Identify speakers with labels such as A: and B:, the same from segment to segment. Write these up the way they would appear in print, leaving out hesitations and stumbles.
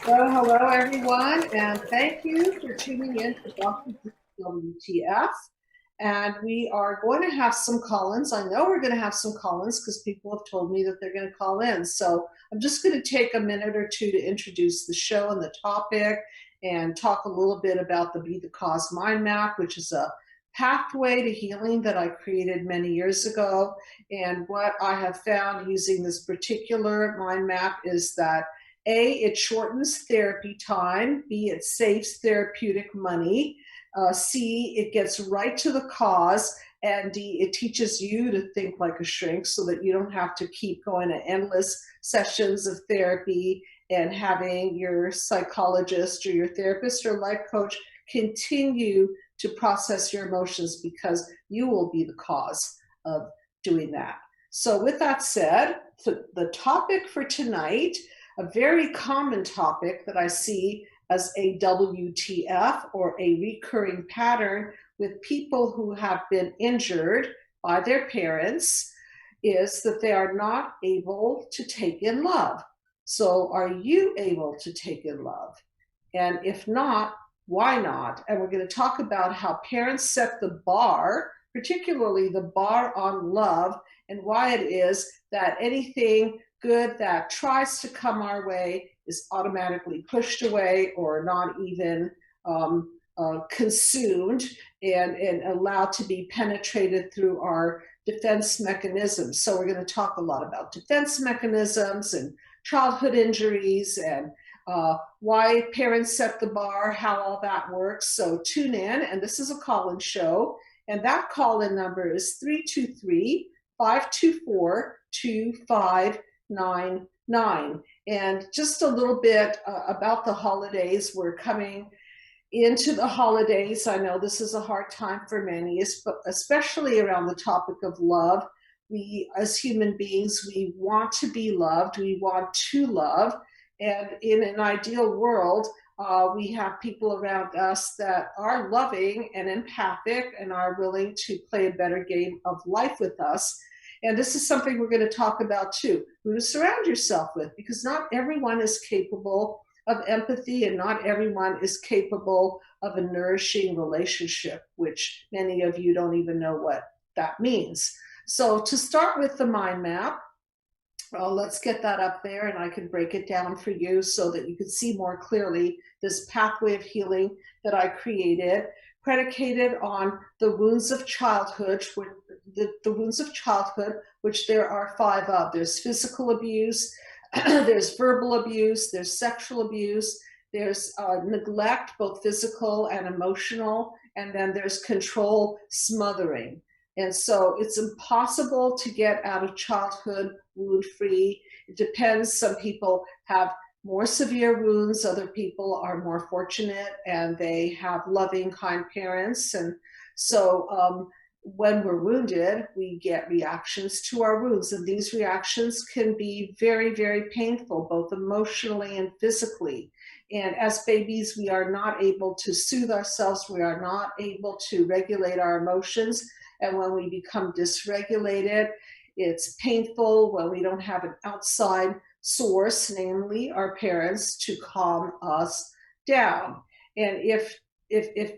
A: Well, hello everyone, and thank you for tuning in to Dr. WTF. And we are going to have some call-ins. I know we're going to have some call-ins because people have told me that they're going to call in. So I'm just going to take a minute or two to introduce the show and the topic and talk a little bit about the Be the Cause mind map, which is a pathway to healing that I created many years ago. And what I have found using this particular mind map is that A, it shortens therapy time. B, it saves therapeutic money. C, it gets right to the cause. And D, it teaches you to think like a shrink so that you don't have to keep going to endless sessions of therapy and having your psychologist or your therapist or life coach continue to process your emotions because you will be the cause of doing that. So with that said, the topic for tonight, a very common topic that I see as a WTF or a recurring pattern with people who have been injured by their parents, is that they are not able to take in love. So are you able to take in love? And if not, why not? And we're going to talk about how parents set the bar, particularly the bar on love, and why it is that anything good that tries to come our way is automatically pushed away or not even consumed and allowed to be penetrated through our defense mechanisms. So we're going to talk a lot about defense mechanisms and childhood injuries and why parents set the bar, how all that works. So tune in, and this is a call-in show, and that call-in number is 323-524-2599. And just a little bit about the holidays. We're coming into the holidays. I know this is a hard time for many, especially around the topic of love. We, as human beings, we want to be loved. We want to love. And in an ideal world, we have people around us that are loving and empathic and are willing to play a better game of life with us. And this is something we're going to talk about too, who to surround yourself with, because not everyone is capable of empathy and not everyone is capable of a nourishing relationship, which many of you don't even know what that means. So to start with the mind map, let's get that up there and I can break it down for you so that you can see more clearly this pathway of healing that I created, predicated on the wounds of childhood, the wounds of childhood, which there are 5 of. There's physical abuse, there's verbal abuse, there's sexual abuse, there's neglect, both physical and emotional, and then there's control smothering. And so it's impossible to get out of childhood wound-free. It depends. Some people have more severe wounds. Other people are more fortunate and they have loving, kind parents. And so when we're wounded, we get reactions to our wounds. And these reactions can be very, very painful, both emotionally and physically. And as babies, we are not able to soothe ourselves. We are not able to regulate our emotions. And when we become dysregulated, it's painful when we don't have an outside source, namely our parents, to calm us down. And if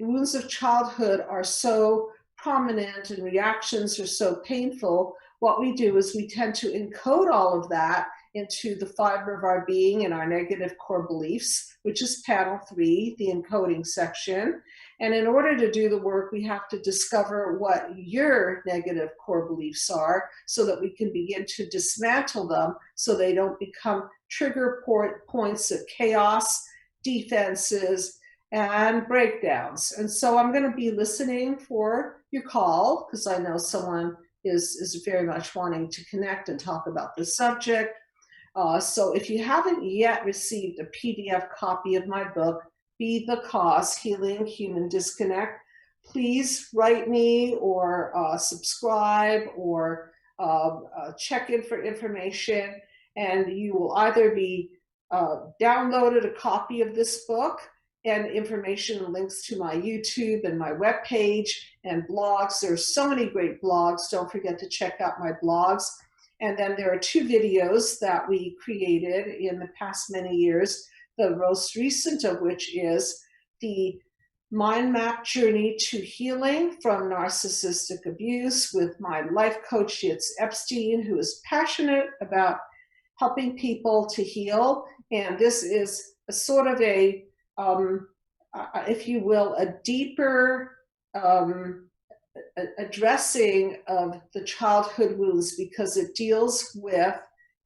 A: wounds of childhood are so prominent and reactions are so painful, what we do is we tend to encode all of that into the fiber of our being and our negative core beliefs, which is panel 3, the encoding section. And in order to do the work, we have to discover what your negative core beliefs are so that we can begin to dismantle them so they don't become trigger points of chaos, defenses, and breakdowns. And so I'm going to be listening for your call because I know someone is very much wanting to connect and talk about this subject. So if you haven't yet received a PDF copy of my book, Be the Cause, Healing Human Disconnect, please write me or subscribe or check in for information, and you will either be downloaded a copy of this book and information and links to my YouTube and my webpage and blogs. There's so many great blogs. Don't forget to check out my blogs. And then there are 2 videos that we created in the past many years the most recent of which is the Mind Map Journey to Healing from Narcissistic Abuse with my life coach, Jitz Epstein, who is passionate about helping people to heal. And this is a sort of if you will, a deeper addressing of the childhood wounds, because it deals with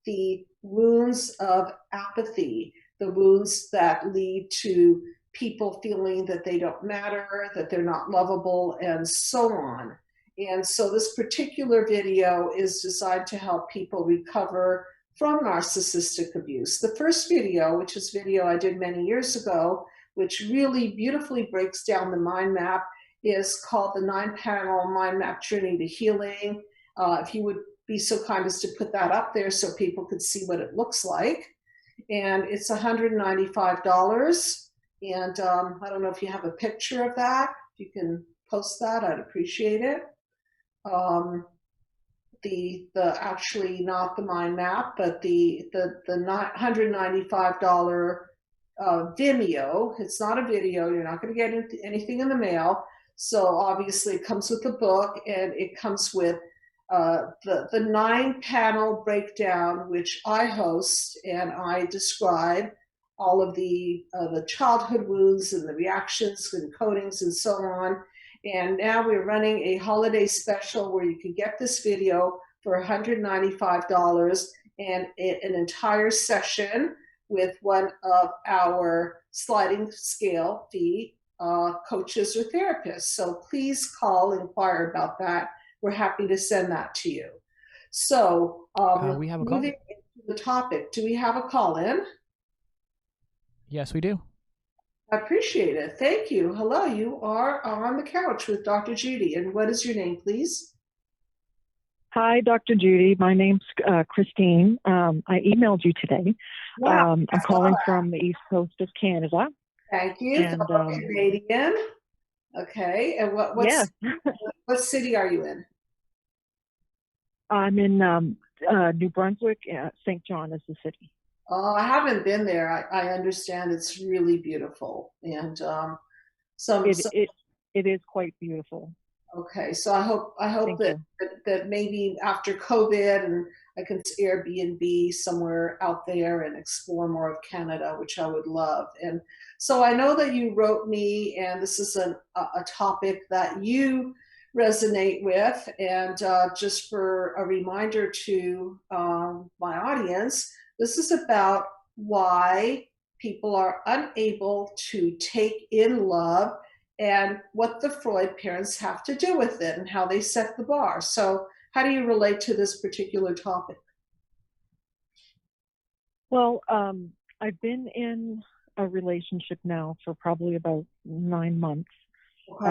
A: the wounds of apathy, the wounds that lead to people feeling that they don't matter, that they're not lovable, and so on. And so this particular video is designed to help people recover from narcissistic abuse. The first video, which is video I did many years ago, which really beautifully breaks down the mind map, is called the 9-panel mind map journey to healing. If you would be so kind as to put that up there so people could see what it looks like. And it's $195. And I don't know if you have a picture of that. If you can post that, I'd appreciate it. The actually not the mind map, but the $195 Vimeo. It's not a video. You're not going to get anything in the mail. So obviously it comes with a book, and it comes with the 9-panel breakdown, which I host, and I describe all of the childhood wounds and the reactions and codings and so on. And now we're running a holiday special where you can get this video for $195 and an entire session with one of our sliding scale fee coaches or therapists. So please call, inquire about that. We're happy to send that to you. So
B: we have a call.
A: moving into the topic, do we have a call in?
B: Yes, we do.
A: I appreciate it. Thank you. Hello, you are on the couch with Dr. Judy. And what is your name, please?
C: Hi, Dr. Judy. My name's Christine. I emailed you today.
A: Wow.
C: I'm calling from the East Coast of Canada.
A: Thank you.
C: And,
A: Canadian. Okay. And what city are you in?
C: I'm in New Brunswick. St. John is the city.
A: Oh, I haven't been there. I understand it's really beautiful. And
C: it is quite beautiful.
A: Okay, so I hope that maybe after COVID, and I can Airbnb somewhere out there and explore more of Canada, which I would love. And so I know that you wrote me, and this is a topic that you resonate with. And just for a reminder to my audience, this is about why people are unable to take in love and what the Freud parents have to do with it and how they set the bar. So how do you relate to this particular topic?
C: Well, I've been in a relationship now for probably about 9 months.
A: Okay.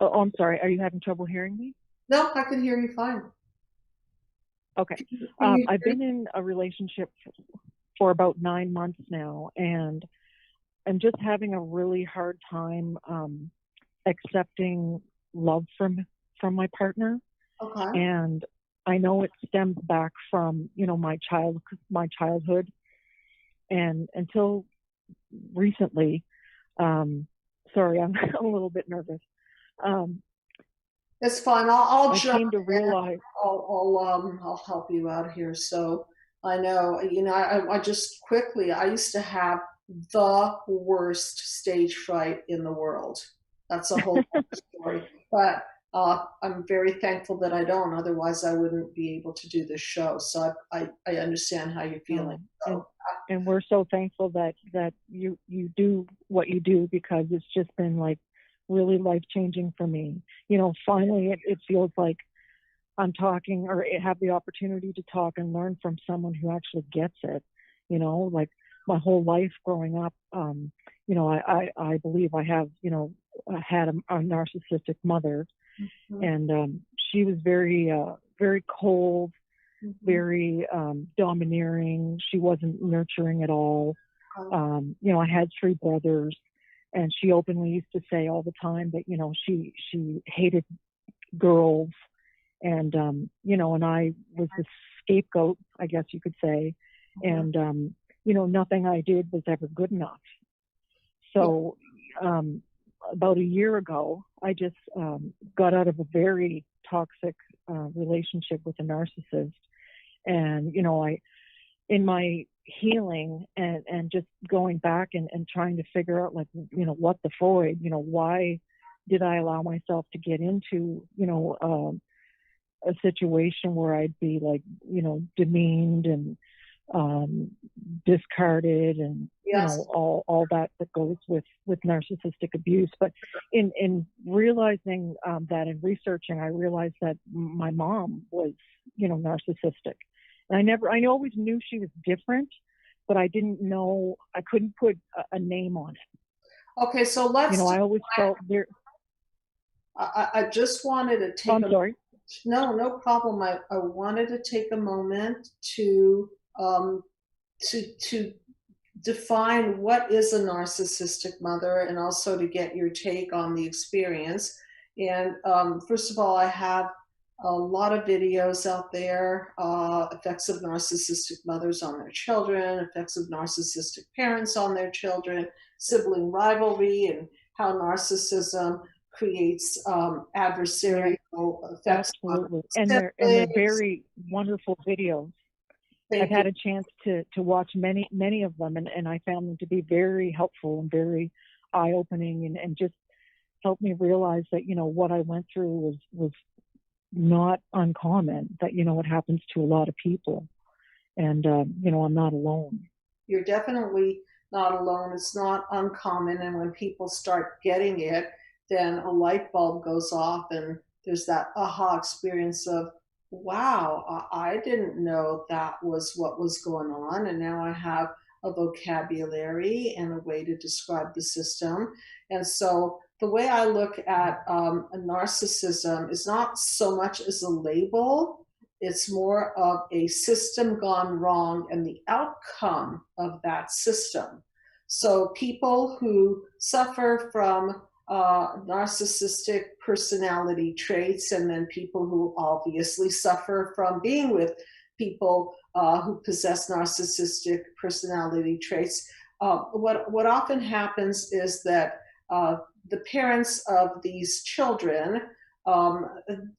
C: I'm sorry. Are you having trouble hearing me?
A: No, I can hear you fine.
C: Okay. I've been in a relationship for about 9 months now, and I'm just having a really hard time accepting love from my partner.
A: Okay.
C: And I know it stems back from, my childhood, and until recently, sorry, I'm a little bit nervous.
A: It's fine. I'll
C: I came to realize.
A: I'll help you out here. So I know, I just quickly, I used to have the worst stage fright in the world. That's a whole story. But I'm very thankful that I don't. Otherwise, I wouldn't be able to do this show. So I understand how you're feeling.
C: And we're so thankful that you do what you do, because it's just been like really life-changing for me. Finally it feels like I'm talking, or have the opportunity to talk and learn from someone who actually gets it. Like my whole life growing up, I believe I have, had a narcissistic mother. Mm-hmm. And she was very, very cold, mm-hmm. very domineering. She wasn't nurturing at all. I had 3 brothers, and she openly used to say all the time that, she hated girls. And, and I was the scapegoat, I guess you could say. Mm-hmm. And, nothing I did was ever good enough. So about a year ago, I just got out of a very toxic relationship with a narcissist. And, in my healing and just going back and trying to figure out, like, what the Freud, why did I allow myself to get into, a situation where I'd be like, demeaned and discarded and,
A: Yes.
C: all that goes with narcissistic abuse. But in realizing that and researching, I realized that my mom was, narcissistic. And I always knew she was different, but I didn't know, I couldn't put a name on it.
A: Okay, so let's.
C: I always felt there.
A: I just wanted to take.
C: I'm sorry.
A: No problem. I wanted to take a moment to define what is a narcissistic mother, and also to get your take on the experience. And first of all, I have a lot of videos out there, effects of narcissistic mothers on their children, effects of narcissistic parents on their children, sibling rivalry, and how narcissism creates adversarial effects.
C: Absolutely. And they're very wonderful videos. I've had a chance to watch many of them, and I found them to be very helpful and very eye-opening, and just helped me realize that, what I went through was not uncommon, that, it happens to a lot of people. And, I'm not alone.
A: You're definitely not alone. It's not uncommon. And when people start getting it, then a light bulb goes off, and there's that aha experience of, wow, I didn't know that was what was going on. And now I have a vocabulary and a way to describe the system. And so the way I look at a narcissism is not so much as a label, it's more of a system gone wrong and the outcome of that system. So people who suffer from narcissistic personality traits, and then people who obviously suffer from being with people who possess narcissistic personality traits, what often happens is that the parents of these children,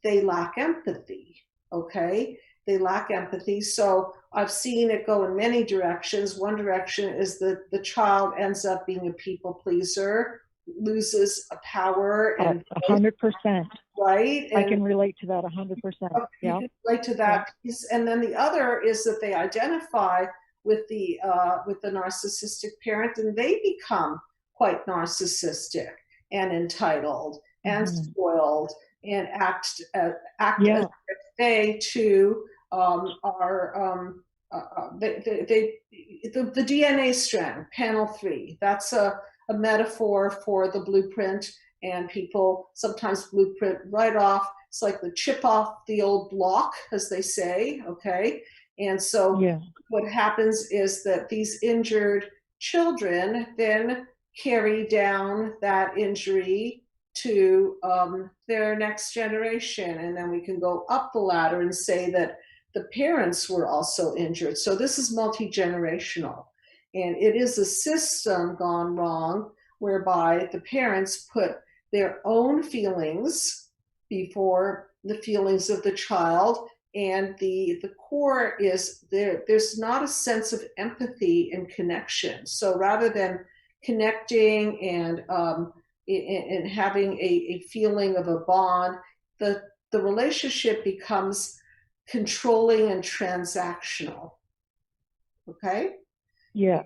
A: they lack empathy, okay? They lack empathy. So I've seen it go in many directions. One direction is that the child ends up being a people pleaser, loses a power. And
C: 100%.
A: Right?
C: I can relate to that 100%. Yeah.
A: Relate to that. Yeah. And then the other is that they identify with the narcissistic parent, and they become quite narcissistic and entitled and spoiled, and act as if they too are the DNA strand, panel 3. That's a metaphor for the blueprint, and people sometimes blueprint right off. It's like the chip off the old block, as they say, okay? And so what happens is that these injured children then carry down that injury to their next generation. And then we can go up the ladder and say that the parents were also injured. So this is multi-generational. And it is a system gone wrong, whereby the parents put their own feelings before the feelings of the child. And the core is there's not a sense of empathy and connection. So rather than connecting and having a feeling of a bond, the relationship becomes controlling and transactional. Okay?
C: Yes.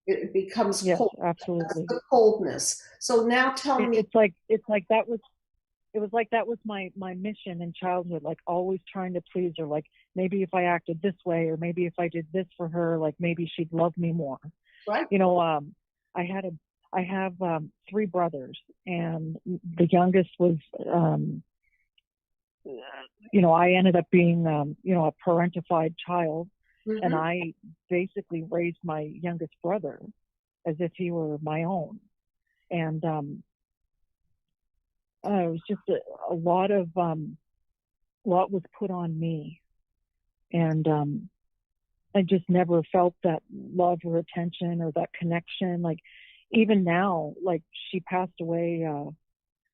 A: It becomes cold.
C: Absolutely.
A: That's the coldness. So now tell me.
C: It was like that was my mission in childhood, like always trying to please her. Like maybe if I acted this way, or maybe if I did this for her, like maybe she'd love me more.
A: Right.
C: I have 3 brothers, and the youngest was, I ended up being, a parentified child. Mm-hmm. And I basically raised my youngest brother as if he were my own. And it was just a lot was put on me. And I just never felt that love or attention or that connection. Like even now, like she passed away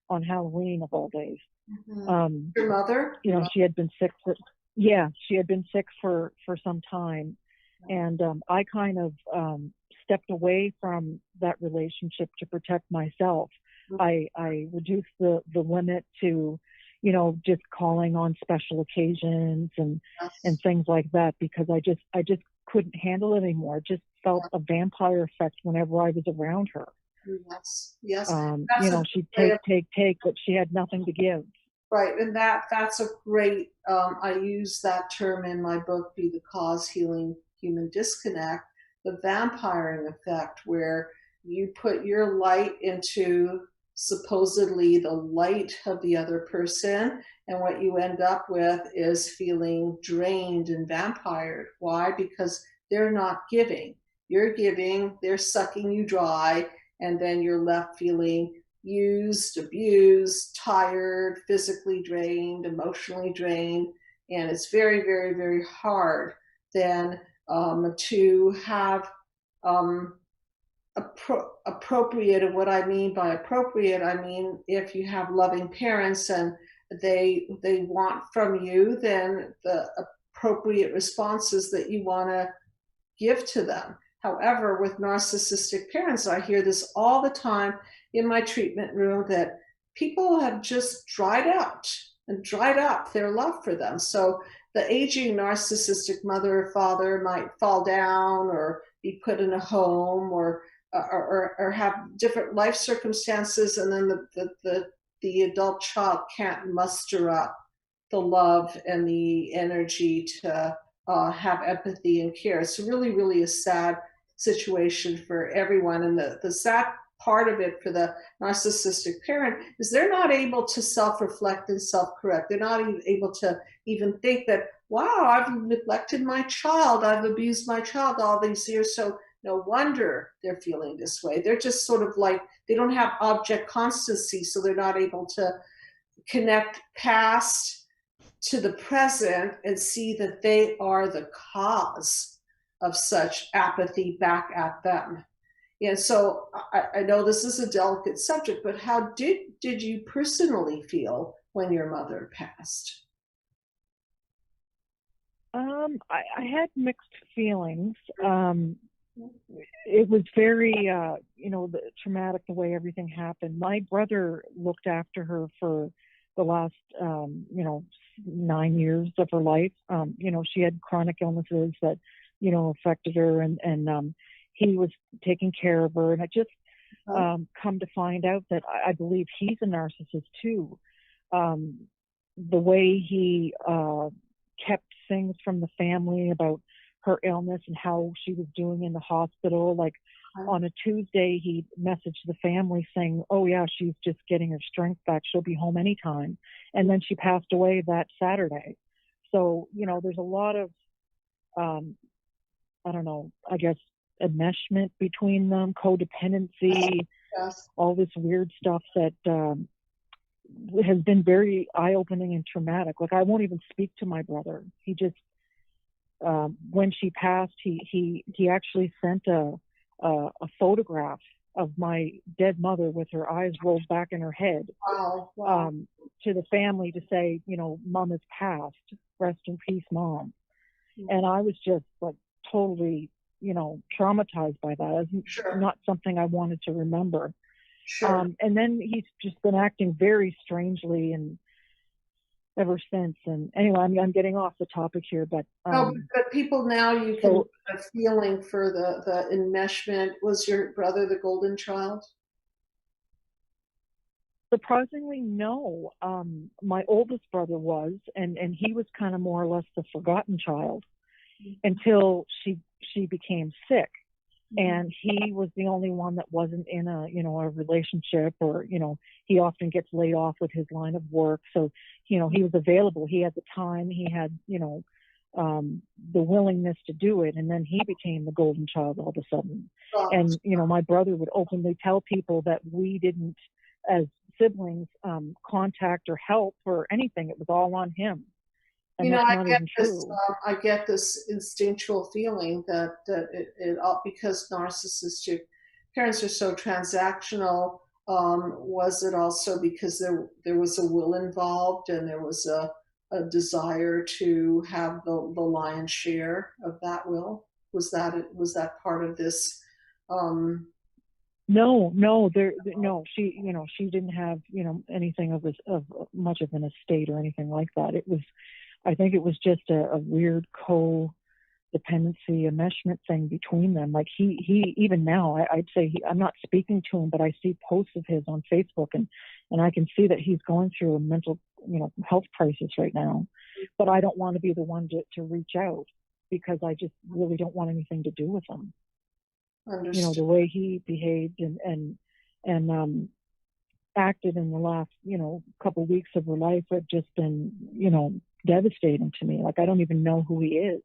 C: on Halloween of all days.
A: Your mother?
C: You know, she had been sick for, yeah, she had been sick for some time. And I kind of stepped away from that relationship to protect myself. I reduced the limit to, you know, just calling on special occasions and things like that, because I just couldn't handle it anymore. It just felt a vampire effect whenever I was around her.
A: Yes.
C: You know, she'd take, but she had nothing to give.
A: Right, and that's a great. I use that term in my book, "Be the Cause: Healing Human Disconnect," the vampiring effect, where you put your light into supposedly the light of the other person, and what you end up with is feeling drained and vampired. Why? Because they're not giving. You're giving, they're sucking you dry, and then you're left feeling used, abused, tired, physically drained, emotionally drained. And it's very, very, very hard then to have appropriate. And what I mean by appropriate, I mean if you have loving parents and they want from you, then the appropriate responses that you want to give to them. However, with narcissistic parents, I hear this all the time in my treatment room, that people have just dried out their love for them. So the aging narcissistic mother or father might fall down or be put in a home or have different life circumstances, and then the adult child can't muster up the love and the energy to have empathy and care. It's really, really a sad situation for everyone. And the sad part of it for the narcissistic parent is they're not able to self-reflect and self-correct. They're not even able to even think that, wow, I've neglected my child, I've abused my child all these years, so no wonder they're feeling this way. They're just sort of like, they don't have object constancy, so they're not able to connect past to the present and see that they are the cause of such apathy back at them. And so I know this is a delicate subject, but how did you personally feel when your mother passed?
C: I had mixed feelings. It was very, you know, traumatic the way everything happened. My brother looked after her for the last, you know, 9 years of her life. You know, she had chronic illnesses that, you know, affected her, and he was taking care of her. And I just come to find out that I believe he's a narcissist too. The way he kept things from the family about her illness and how she was doing in the hospital. Like on a Tuesday, he messaged the family saying, oh yeah, she's just getting her strength back. She'll be home anytime. And then she passed away that Saturday. So, you know, there's a lot of, I don't know, I guess, enmeshment between them, codependency, all this weird stuff that has been very eye-opening and traumatic. Like I won't even speak to my brother. He just, when she passed, he actually sent a photograph of my dead mother with her eyes rolled back in her head to the family to say, you know, Mom has passed. Rest in peace, Mom. Mm-hmm. And I was just like totally, you know, traumatized by that. It's not something I wanted to remember. And then he's just been acting very strangely and ever since. And anyway, I'm getting off the topic here, but
A: but people now, you can get a feeling for the enmeshment. Was your brother the golden child?
C: Surprisingly, no. My oldest brother was, and he was kind of more or less the forgotten child until she became sick. And he was the only one that wasn't in a, you know, a relationship, or, you know, he often gets laid off with his line of work. So, you know, he was available. He had the time, he had, you know, the willingness to do it. And then he became the golden child all of a sudden. And, you know, my brother would openly tell people that we didn't, as siblings, contact or help or anything. It was all on him. And that's not
A: get
C: even
A: this.
C: true.
A: I get this instinctual feeling that it all, because narcissistic parents are so transactional. Was it also because there was a will involved and there was a desire to have the lion's share of that will? Was that part of this? Um,
C: No, no, no. She didn't have, anything of much of an estate or anything like that. I think it was just a weird codependency, enmeshment thing between them. Like he even now, I'd say I'm not speaking to him, but I see posts of his on Facebook, and I can see that he's going through a mental, health crisis right now. But I don't want to be the one to reach out because I just really don't want anything to do with him. The way he behaved and acted in the last, couple of weeks of her life have just been, devastating to me. Like, I don't even know who he is.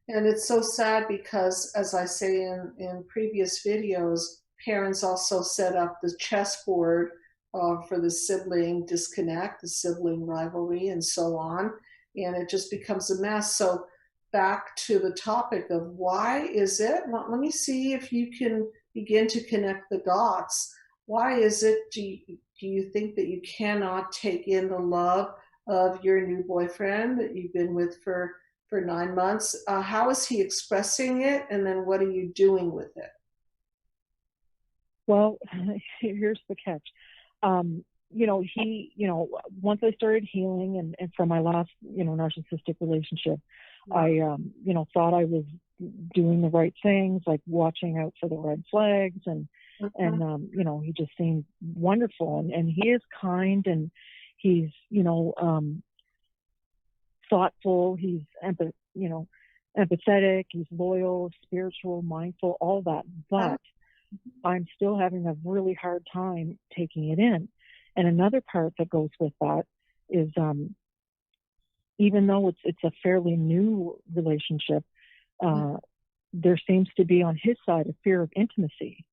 A: And it's so sad because, as I say in previous videos, parents also set up the chessboard for the sibling disconnect, the sibling rivalry, and so on. And it just becomes a mess. So back to the topic of why is it? Let me see if you can begin to connect the dots. Why is it, do you think that you cannot take in the love of your new boyfriend that you've been with for 9 months? How is he expressing it? And then what are you doing with it?
C: Well, here's the catch. Once I started healing and from my last, narcissistic relationship, I, thought I was doing the right things, like watching out for the red flags and he just seemed wonderful and he is kind and he's, thoughtful, he's empathetic, he's loyal, spiritual, mindful, all that. But I'm still having a really hard time taking it in. And another part that goes with that is even though it's a fairly new relationship, there seems to be on his side a fear of intimacy.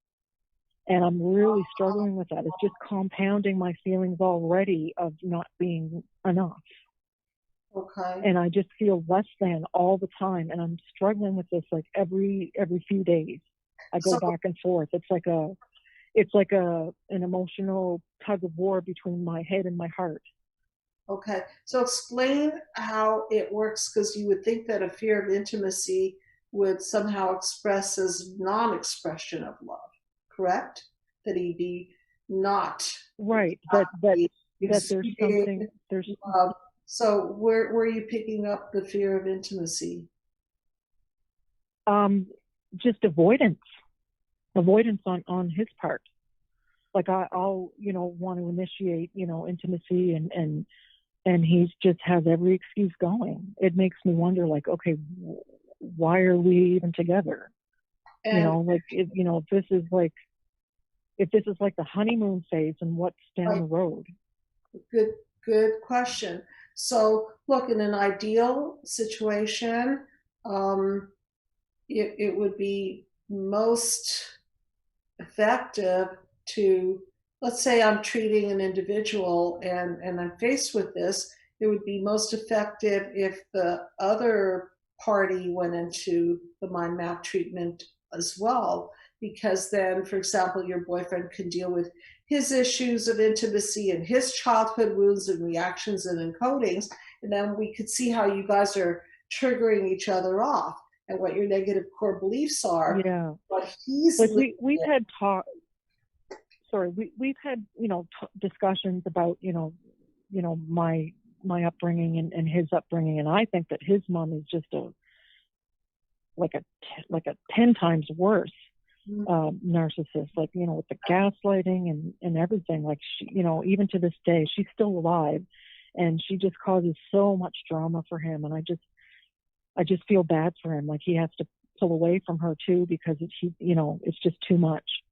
C: And I'm really struggling with that. It's just compounding my feelings already of not being enough.
A: Okay.
C: And I just feel less than all the time. And I'm struggling with this like every few days. I go back and forth. It's like an emotional tug of war between my head and my heart.
A: Okay. So explain how it works, because you would think that a fear of intimacy would somehow express as non-expression of love, correct? That he'd be not
C: right. That there's something there's
A: love. So where are you picking up the fear of intimacy?
C: Just avoidance on his part. Like I'll want to initiate intimacy and he just has every excuse going. It makes me wonder, like, okay, why are we even together? And, if this is like the honeymoon phase, and what's down the road?
A: Good question. So look, in an ideal situation, it would be most effective to, let's say I'm treating an individual and I'm faced with this, it would be most effective if the other party went into the mind map treatment as well, because then, for example, your boyfriend can deal with his issues of intimacy and his childhood wounds and reactions and encodings, and then we could see how you guys are triggering each other off and what your negative core beliefs are.
C: Yeah.
A: But he's
C: like we've had talk. Sorry, we've had discussions about my upbringing and his upbringing, and I think that his mom is just a 10 times worse narcissist, like with the gaslighting and everything. Like she, even to this day, she's still alive, and she just causes so much drama for him. And I just feel bad for him. Like he has to pull away from her too because it's just too much.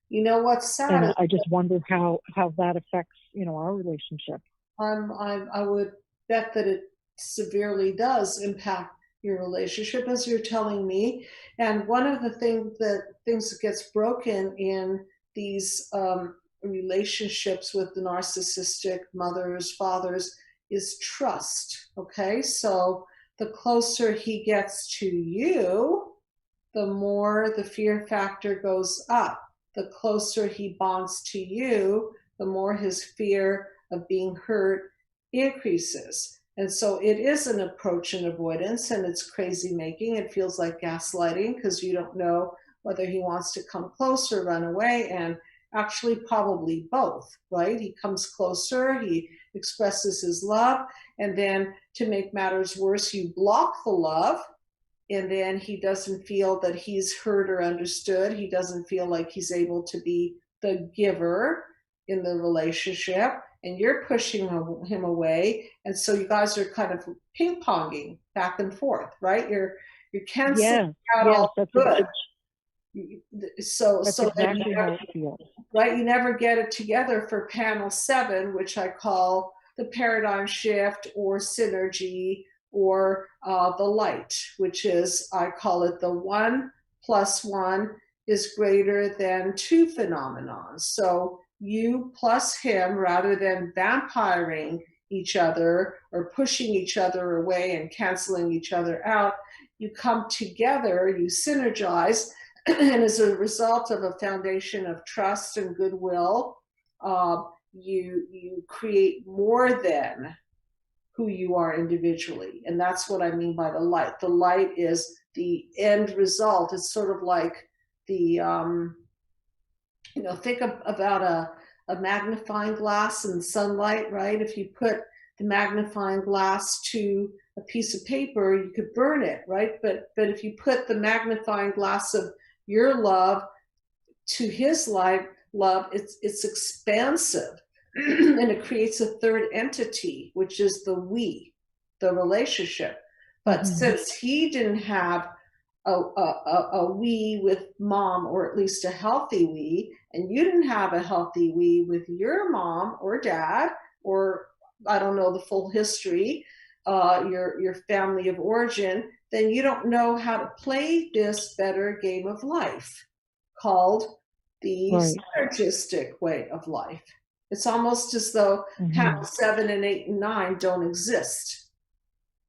A: What's sad?
C: And I just wonder how that affects our relationship.
A: I would bet that it severely does impact your relationship, as you're telling me. And one of the things that gets broken in these relationships with the narcissistic mothers, fathers, is trust. Okay, so the closer he gets to you, the more the fear factor goes up. The closer he bonds to you, the more his fear of being hurt increases. And so it is an approach and avoidance, and it's crazy making. It feels like gaslighting because you don't know whether he wants to come closer, run away, and actually probably both, right? He comes closer, he expresses his love, and then to make matters worse, you block the love, and then he doesn't feel that he's heard or understood. He doesn't feel like he's able to be the giver in the relationship, and you're pushing him away. And so you guys are kind of ping-ponging back and forth, right? You're canceling out all good. So
C: exactly how it feels.
A: Right? You never get it together for panel 7, which I call the paradigm shift or synergy, or the light, which is, I call it the 1 + 1 is greater than 2 phenomenon. So you plus him, rather than vampiring each other or pushing each other away and canceling each other out, you come together, you synergize, and as a result of a foundation of trust and goodwill, you create more than who you are individually. And that's what I mean by the light. The light is the end result. It's sort of like the, think about a magnifying glass and sunlight, right? If you put the magnifying glass to a piece of paper, you could burn it, right? But if you put the magnifying glass of your love to his love, it's expansive. And it creates a third entity, which is the we, the relationship. But since he didn't have a we with mom, or at least a healthy we, and you didn't have a healthy we with your mom or dad, or I don't know the full history, your family of origin, then you don't know how to play this better game of life called the synergistic way of life. It's almost as though panel 7 and 8 and 9 don't exist.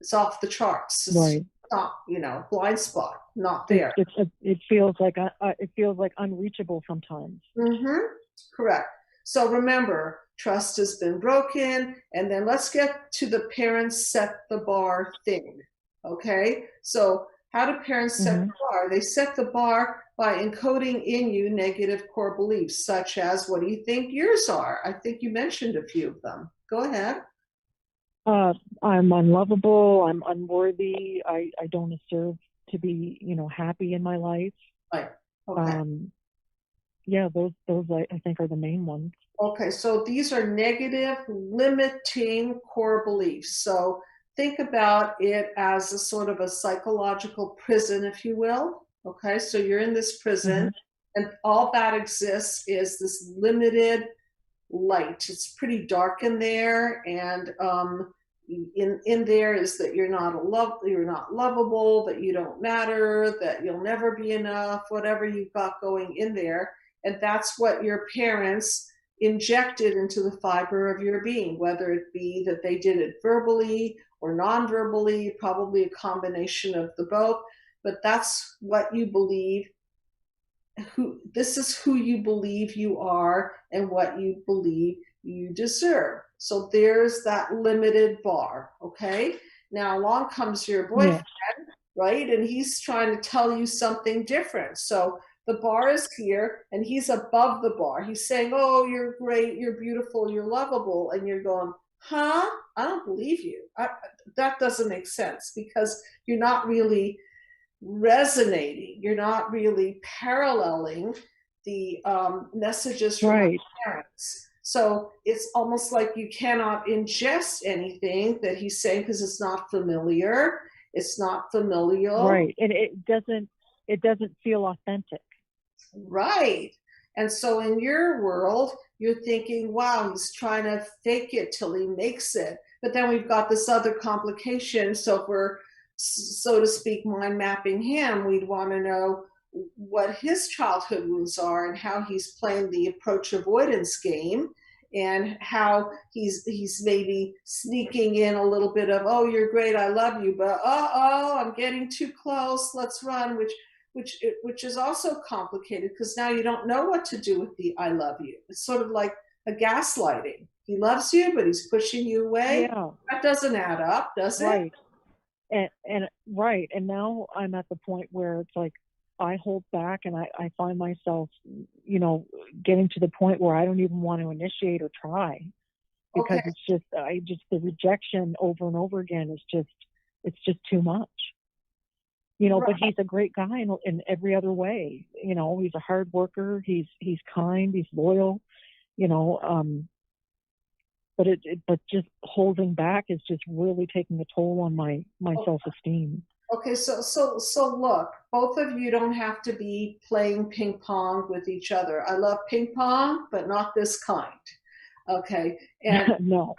A: It's off the charts. It's not, blind spot, not there.
C: It feels like unreachable sometimes.
A: Correct. So remember, trust has been broken, and then let's get to the parents set the bar thing. Okay, so how do parents set the bar? They set the bar by encoding in you negative core beliefs, such as, what do you think yours are? I think you mentioned a few of them. Go ahead.
C: I'm unlovable. I'm unworthy. I don't deserve to be, happy in my life.
A: Right. Okay.
C: Those I think are the main ones.
A: Okay, so these are negative, limiting core beliefs. So think about it as a sort of a psychological prison, if you will. Okay, so you're in this prison, and all that exists is this limited light. It's pretty dark in there, and in there is that you're not lovable, that you don't matter, that you'll never be enough, whatever you've got going in there. And that's what your parents injected into the fiber of your being, whether it be that they did it verbally or non-verbally, probably a combination of the both. But that's what you believe. This is who you believe you are and what you believe you deserve. So there's that limited bar. Okay. Now along comes your boyfriend, right? And he's trying to tell you something different. So the bar is here, and he's above the bar. He's saying, oh, you're great, you're beautiful, you're lovable. And you're going, huh? I don't believe you. That doesn't make sense, because you're not really resonating. You're not really paralleling the messages from your parents. So it's almost like you cannot ingest anything that he's saying because it's not familiar. It's not familial.
C: Right. And it doesn't feel authentic.
A: Right. And so in your world, you're thinking, wow, he's trying to fake it till he makes it. But then we've got this other complication. So if we're, so to speak, mind mapping him, we'd want to know what his childhood wounds are and how he's playing the approach avoidance game. and how he's maybe sneaking in a little bit of, oh, you're great, I love you, but I'm getting too close, let's run, which is also complicated because now you don't know what to do with the I love you. It's sort of like a gaslighting. He loves you, but he's pushing you away.
C: Yeah.
A: That doesn't add up, does it?
C: Right. And right. And now I'm at the point where it's like I hold back, and I find myself, getting to the point where I don't even want to initiate or try, because
A: Okay.
C: it's just the rejection over and over again it's just too much. But he's a great guy in every other way. He's a hard worker. He's kind. He's loyal. But just holding back is just really taking a toll on my self-esteem.
A: Okay, so look, both of you don't have to be playing ping pong with each other. I love ping pong, but not this kind. Okay, and
C: No.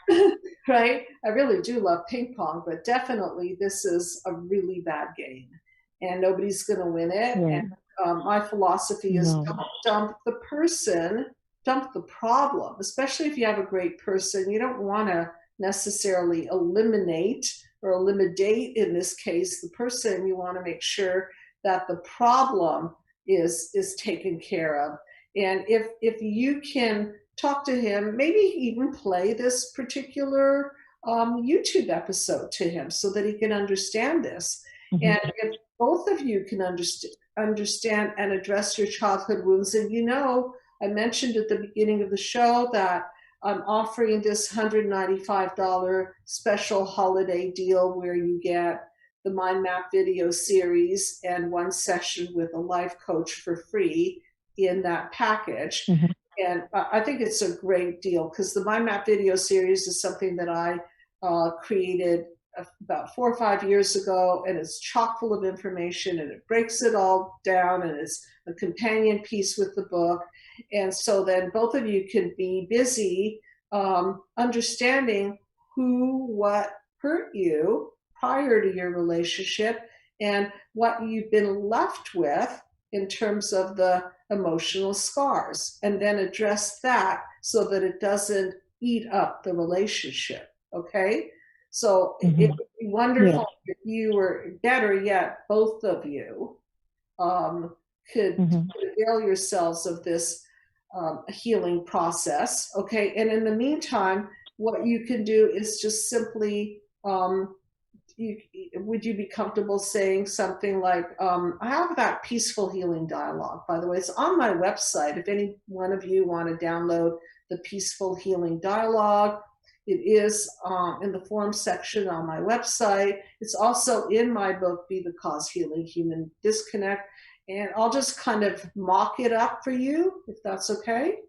A: right, I really do love ping pong, but definitely this is a really bad game, and nobody's going to win it.
C: Right.
A: And my philosophy is
C: No.
A: don't dump the person, dump the problem. Especially if you have a great person, you don't want to necessarily eliminate or eliminate, in this case, the person. You want to make sure that the problem is taken care of. And if you can talk to him, maybe even play this particular YouTube episode to him so that he can understand this.
C: Mm-hmm.
A: And if both of you can understand and address your childhood wounds, and I mentioned at the beginning of the show that I'm offering this $195 special holiday deal where you get the Mind Map video series and one session with a life coach for free in that package.
C: Mm-hmm.
A: And I think it's a great deal because the Mind Map video series is something that I created about 4 or 5 years ago, and it's chock full of information, and it breaks it all down, and it's a companion piece with the book. And so then both of you can be busy understanding what hurt you prior to your relationship and what you've been left with in terms of the emotional scars, and then address that so that it doesn't eat up the relationship. Okay? So
C: Mm-hmm.
A: it would be wonderful if you were, better yet, both of you could avail yourselves of this healing process. Okay, and in the meantime, what you can do is just simply, would you be comfortable saying something like, I have that peaceful healing dialogue, by the way, it's on my website. If any one of you want to download the peaceful healing dialogue, it is in the form section on my website. It's also in my book, Be the Cause: Healing Human Disconnect. And I'll just kind of mock it up for you, if that's okay.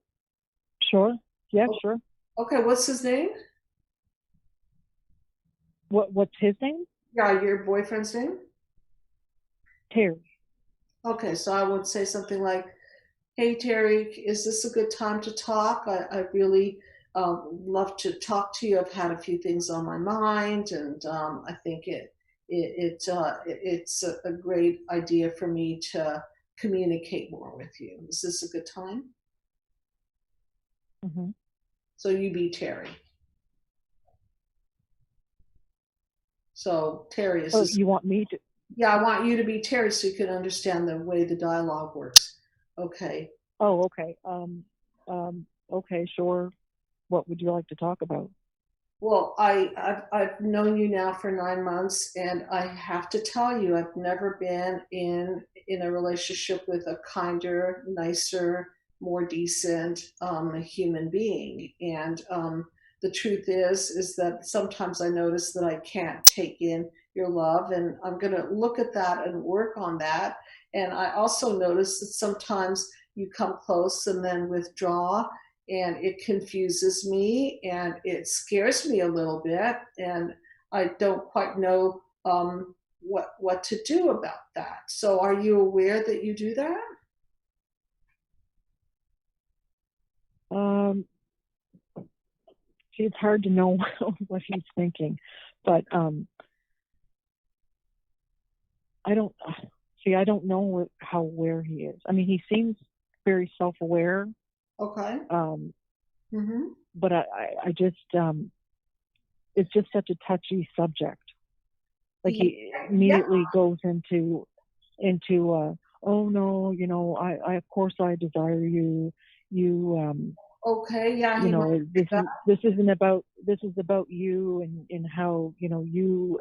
C: Sure. Yeah, sure.
A: Okay, what's his name?
C: What's his name?
A: Yeah, your boyfriend's name?
C: Terry.
A: Okay, so I would say something like, hey, Terry, is this a good time to talk? I really love to talk to you. I've had a few things on my mind, and I think it's a great idea for me to communicate more with you. Is this a good time?
C: Mm-hmm.
A: So you be Terry. So Terry is.
C: Oh, you want me to?
A: Yeah, I want you to be Terry so you can understand the way the dialogue works. Okay.
C: Oh, okay. Okay, sure. What would you like to talk about?
A: Well, I've known you now for 9 months, and I have to tell you, I've never been in a relationship with a kinder, nicer, more decent human being. And the truth is that sometimes I notice that I can't take in your love, and I'm going to look at that and work on that. And I also notice that sometimes you come close and then withdraw, and it confuses me and it scares me a little bit, and I don't quite know what to do about that. So are you aware that you do that?
C: See, it's hard to know what he's thinking, but I don't know how aware he is. I mean, he seems very self-aware.
A: Okay.
C: But I just, it's just such a touchy subject. Like he immediately goes into, oh no, you know, I of course I desire you.
A: Okay, yeah,
C: You know, this isn't about, this is about you and how, you know, you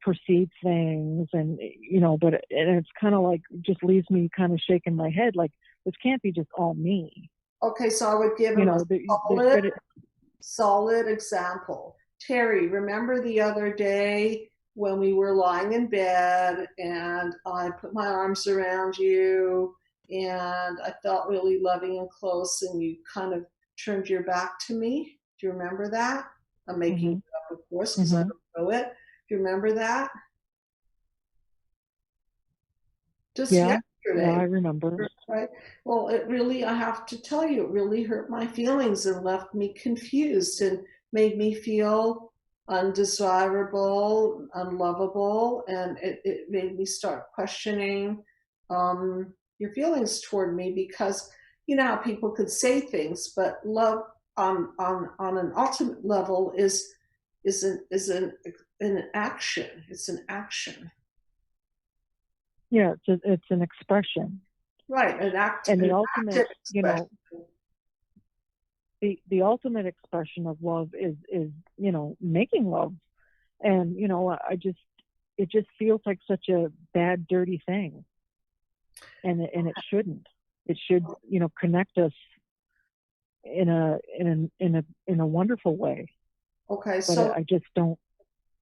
C: perceive things, and you know, but it's kind of like, just leaves me kind of shaking my head, like this can't be just all me.
A: Okay, so I would give him a solid example. Terry, remember the other day when we were lying in bed and I put my arms around you and I felt really loving and close and you kind of turned your back to me? Do you remember that? I'm making it up, of course, because I don't know it. Do you remember that? Just
C: yeah,
A: yesterday.
C: I remember.
A: Right. Well, it really, I have to tell you, it really hurt my feelings and left me confused and made me feel undesirable, unlovable, and it made me start questioning your feelings toward me because you know how people could say things, but love on an ultimate level is an action. It's an action.
C: Yeah, it's an expression.
A: Right, an act,
C: and the ultimate, you know, the ultimate expression of love is you know, making love, and you know, it just feels like such a bad, dirty thing, and it shouldn't. It should, you know, connect us in a wonderful way.
A: Okay,
C: but I just don't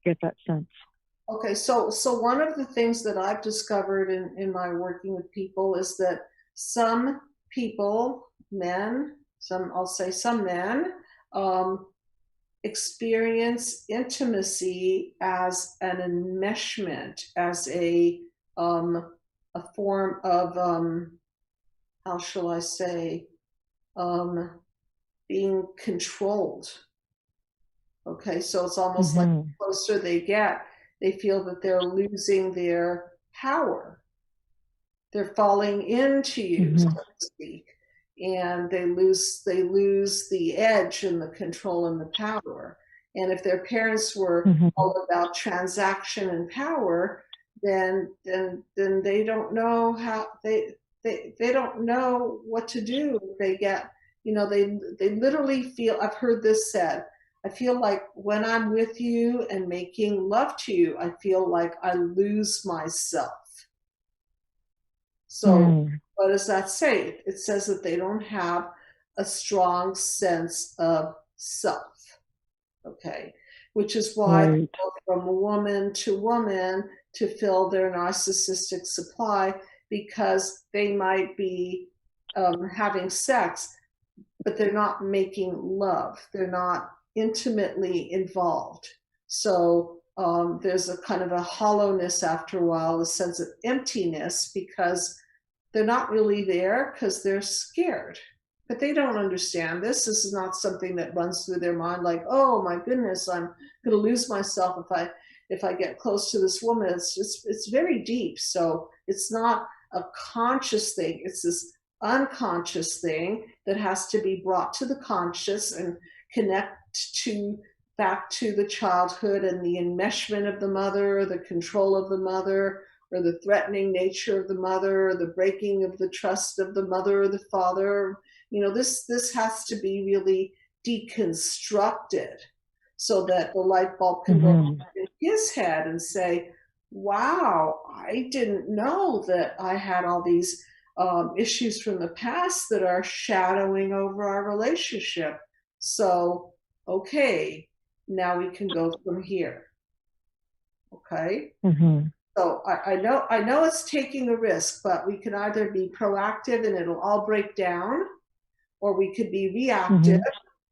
C: get that sense.
A: Okay, so one of the things that I've discovered in my working with people is that some people, men, I'll say some men, experience intimacy as an enmeshment, as a form of how shall I say, being controlled. Okay, so it's almost like the closer they get, they feel that they're losing their power. They're falling into you, so to speak, and they lose the edge and the control and the power. And if their parents were all about transaction and power, then they don't know how they don't know what to do. They get, you know, they literally feel, I've heard this said, I feel like when I'm with you and making love to you, I feel like I lose myself. So what does that say? It says that they don't have a strong sense of self. Okay. Which is why they go from woman to fill their narcissistic supply, because they might be having sex, but they're not making love. They're not intimately involved. So there's a kind of a hollowness after a while, a sense of emptiness, because they're not really there because they're scared. But they don't understand this. This is not something that runs through their mind like, oh my goodness, I'm going to lose myself if I get close to this woman. It's very deep. So it's not a conscious thing. It's this unconscious thing that has to be brought to the conscious and connect back to the childhood and the enmeshment of the mother, or the control of the mother, or the threatening nature of the mother, or the breaking of the trust of the mother or the father. You know, this has to be really deconstructed so that the light bulb can go in his head and say, wow, I didn't know that I had all these issues from the past that are shadowing over our relationship. So, okay, now we can go from here. Okay? So I know it's taking a risk, but we can either be proactive and it'll all break down, or we could be reactive.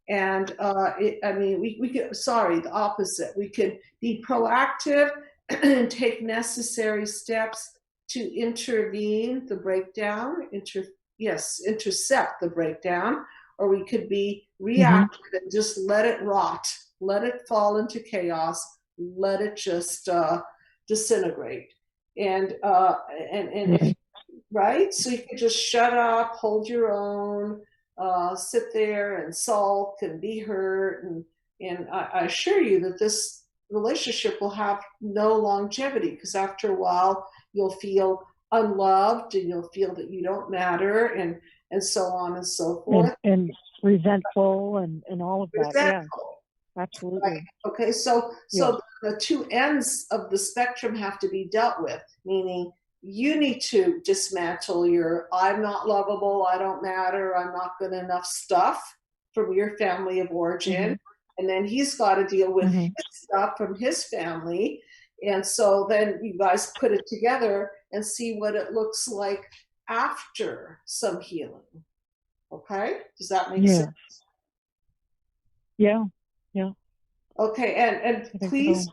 A: And we could, the opposite. We could be proactive and take necessary steps to intervene the breakdown, intercept the breakdown, or we could be reactive and just let it rot, let it fall into chaos, let it just disintegrate. And if, right? So you can just shut up, hold your own, sit there and sulk and be hurt. And I assure you that this relationship will have no longevity, because after a while you'll feel unloved and you'll feel that you don't matter, and so on and so forth.
C: And resentful and all of that. Yeah,
A: Resentful.
C: absolutely.
A: Right. Okay, so the two ends of the spectrum have to be dealt with, meaning you need to dismantle your I'm not lovable, I don't matter, I'm not good enough stuff from your family of origin. And then he's got to deal with his stuff from his family. And so then you guys put it together and see what it looks like after some healing. Okay? Does that make sense?
C: Yeah. Yeah.
A: Okay, and please,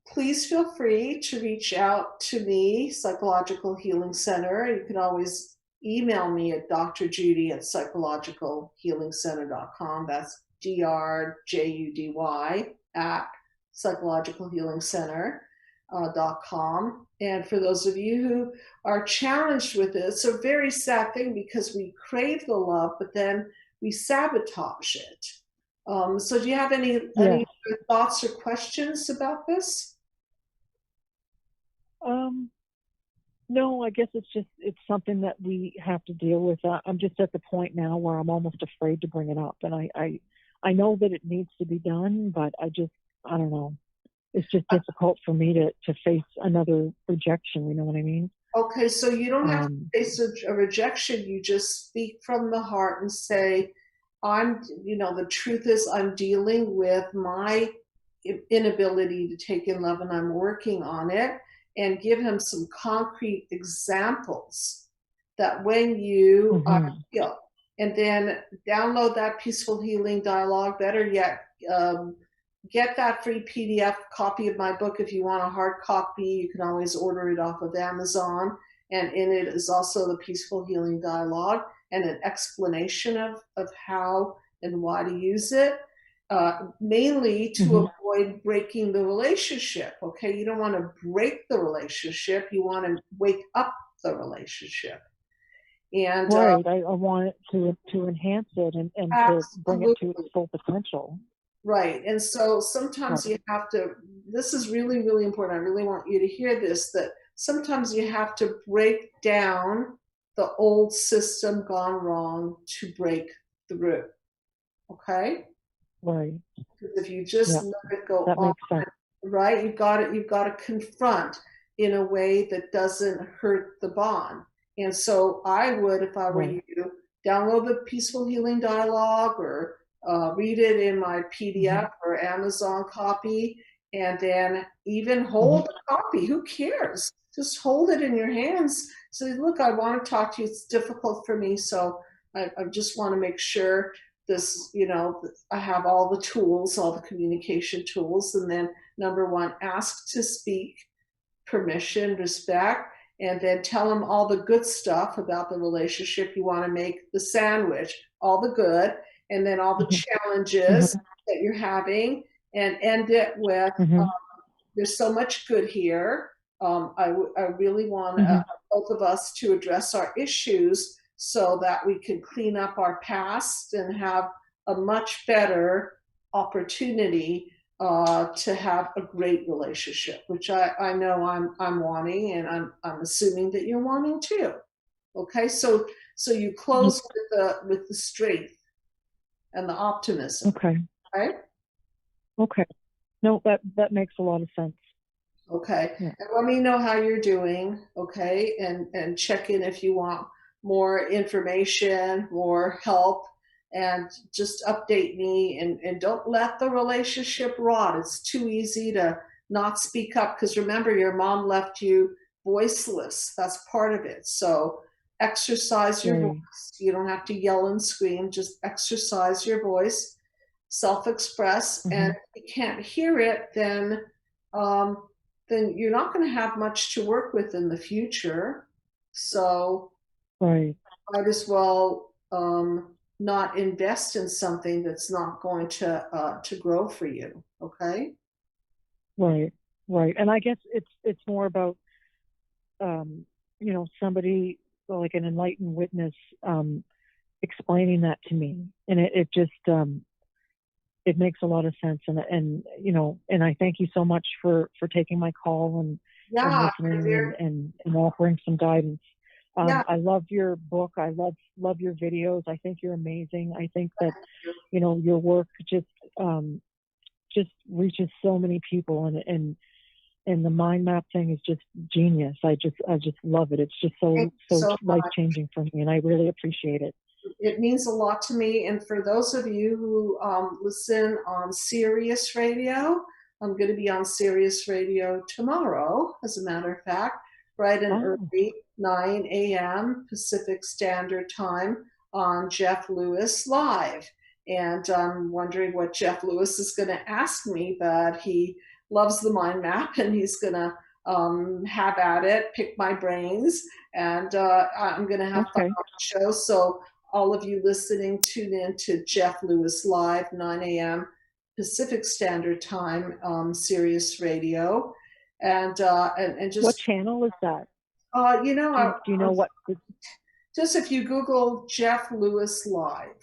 A: please feel free to reach out to me, Psychological Healing Center. You can always email me at drjudy@psychologicalhealingcenter.com. That's DRJUDY at psychologicalhealingcenter.com. And for those of you who are challenged with it, it's a very sad thing, because we crave the love, but then we sabotage it. So do you have any thoughts or questions about this?
C: No, I guess it's something that we have to deal with. I'm just at the point now where I'm almost afraid to bring it up. And I know that it needs to be done, but I don't know. It's just difficult for me to face another rejection. You know what I mean?
A: Okay, so you don't have to face a rejection. You just speak from the heart and say, the truth is I'm dealing with my inability to take in love and I'm working on it, and give him some concrete examples that when you feel, and then download that Peaceful Healing Dialogue. Better yet, get that free PDF copy of my book. If you want a hard copy, you can always order it off of Amazon. And in it is also the Peaceful Healing Dialogue and an explanation of how and why to use it, mainly to avoid breaking the relationship. Okay, you don't want to break the relationship. You want to wake up the relationship. And
C: right, I want it to enhance it and to bring it to its full potential.
A: Right. And so sometimes you have to, this is really, really important. I really want you to hear this, that sometimes you have to break down the old system gone wrong to break through. Okay?
C: Right.
A: Because if you just let it go
C: that
A: on,
C: makes sense.
A: right, you've got to confront in a way that doesn't hurt the bond. And so I would, if I were you, download the Peaceful Healing Dialogue, or read it in my PDF or Amazon copy, and then even hold the copy. Who cares? Just hold it in your hands. Say, look, I want to talk to you. It's difficult for me, so I just want to make sure this, I have all the tools, all the communication tools. And then number one, ask to speak, permission, respect, and then tell them all the good stuff about the relationship. You want to make the sandwich, all the good, and then all the challenges that you're having, and end it with, there's so much good here. I really want both of us to address our issues so that we can clean up our past and have a much better opportunity to have a great relationship, which I know I'm wanting, and I'm assuming that you're wanting too. Okay, so you close with the strength and the optimism.
C: Okay.
A: Right?
C: Okay. No, that makes a lot of sense.
A: Okay. Yeah. And let me know how you're doing. Okay. And check in if you want more information, more help, and just update me, and don't let the relationship rot. It's too easy to not speak up, because remember, your mom left you voiceless. That's part of it. So exercise your voice. You don't have to yell and scream. Just exercise your voice, self-express. And if you can't hear it, then you're not going to have much to work with in the future. So might as well not invest in something that's not going to grow for you. Okay.
C: Right. And I guess it's more about somebody like an enlightened witness explaining that to me, and it just it makes a lot of sense. And you know, and I thank you so much for taking my call and
A: Yeah,
C: listening and offering some guidance.
A: yeah.
C: I love your book. I love your videos. I think you're amazing. I think that, you know, your work just reaches so many people, and the mind map thing is just genius. I just love it. It's just so life changing for me, and I really appreciate it.
A: It means a lot to me. And for those of you who listen on Sirius Radio, I'm going to be on Sirius Radio tomorrow, as a matter of fact, bright and early, 9 a.m. Pacific Standard Time on Jeff Lewis Live. And I'm wondering what Jeff Lewis is going to ask me, but he loves the mind map, and he's going to have at it, pick my brains, and I'm going to have fun on the show. So all of you listening, tune in to Jeff Lewis Live, 9 a.m. Pacific Standard Time, Sirius Radio, and just
C: what channel is that?
A: You know,
C: do you know what?
A: Just if you Google Jeff Lewis Live,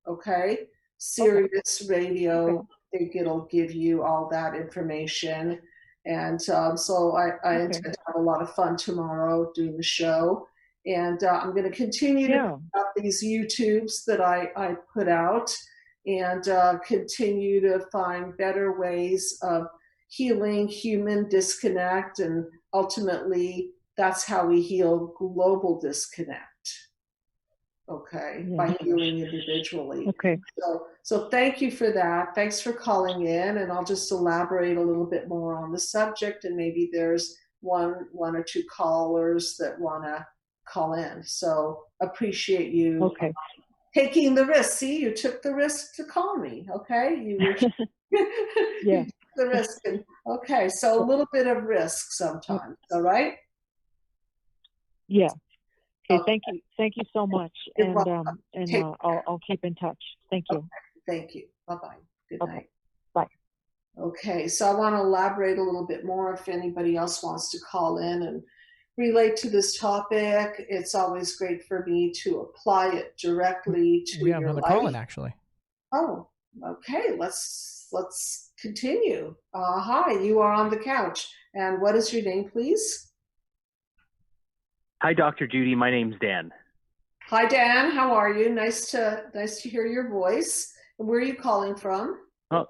A: okay, Sirius Radio, I think it'll give you all that information. And so I intend to have a lot of fun tomorrow doing the show. And I'm going to continue to put out these YouTubes that I put out, and continue to find better ways of healing human disconnect. And ultimately, that's how we heal global disconnect. Okay, by healing individually.
C: Okay.
A: So thank you for that. Thanks for calling in, and I'll just elaborate a little bit more on the subject, and maybe there's one or two callers that want to call in. So appreciate you taking the risk. See, you took the risk to call me. Okay, you took the risk. And, okay, so a little bit of risk sometimes. All right.
C: Yeah. Okay, thank you so much, and I'll keep in touch. Thank you.
A: Okay. Thank you. Bye-bye. Good night.
C: Bye.
A: Okay, so I want to elaborate a little bit more if anybody else wants to call in and relate to this topic. It's always great for me to apply it directly to
B: we have
A: your
B: another
A: life.
B: call in, actually.
A: Oh, okay. Let's continue. Hi, you are on the couch, and what is your name, please?
D: Hi, Dr. Judy. My name's Dan.
A: Hi, Dan. How are you? Nice to hear your voice. And where are you calling from?
D: Oh,